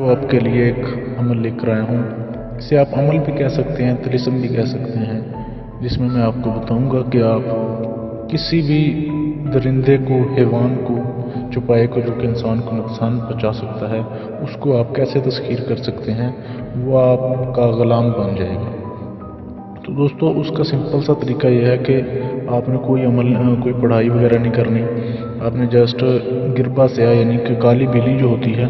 آپ کے लिए एक अमल लेकर आया हूँ। इसे आप अमल भी कह सकते हैं, तिलिस्म भी कह सकते हैं, जिसमें मैं आपको बताऊंगा कि आप किसी भी दरिंदे को, हैवान को, चौपाए को, जो कि इंसान को नुकसान पहुंचा सकता है, उसको आप कैसे तस्खीर कर सकते हैं, वो आपका गुलाम बन जाएगा। तो दोस्तों, उसका सिंपल सा तरीका यह है कि आपने कोई पढ़ाई वगैरह नहीं करनी। आपने जस्ट गिरबा से यानी कि काली बिल्ली जो होती है,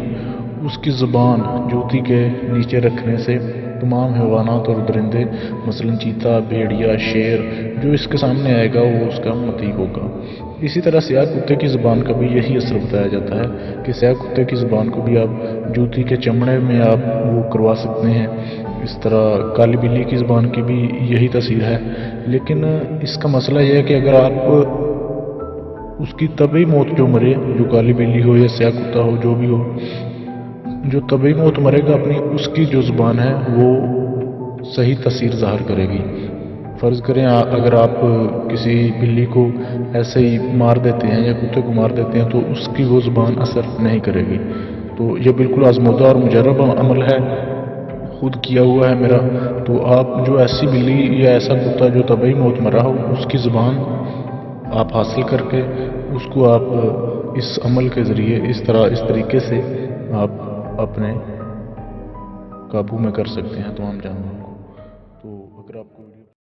उसकी ज़ुबान जूती के नीचे रखने से तमाम हैवानात और दरिंदे, मसलन चीता, भेड़िया, शेर, जो इसके सामने आएगा वो उसका मती होगा। इसी तरह स्याह कुत्ते की ज़ुबान का भी यही असर बताया जाता है कि स्याह कुत्ते की ज़ुबान को भी आप जूती के चमड़े में आप वो करवा सकते हैं। इस तरह काली बिल्ली की ज़ुबान की भी यही तसीर है। लेकिन इसका मसला यह है कि अगर आप उसकी तभी मौत जो मरे, जो काली बिल्ली हो या स्याह कुत्ता हो, जो भी हो, जो तभी मौत मरेगा अपनी, उसकी जो ज़ुबान है वो सही तसीर ज़ाहिर करेगी। फ़र्ज़ करें अगर आप किसी बिल्ली को ऐसे ही मार देते हैं या कुत्ते को मार देते हैं तो उसकी वो ज़ुबान असर नहीं करेगी। तो ये बिल्कुल आज़मूदा और मुजर्रब अमल है, खुद किया हुआ है मेरा। तो आप जो ऐसी बिल्ली या ऐसा कुत्ता जो तभी मौत मरा हो, उसकी ज़ुबान आप हासिल करके उसको आप इस अमल के ज़रिए इस तरीके से आप अपने काबू में कर सकते हैं। तो हम जानते हैं।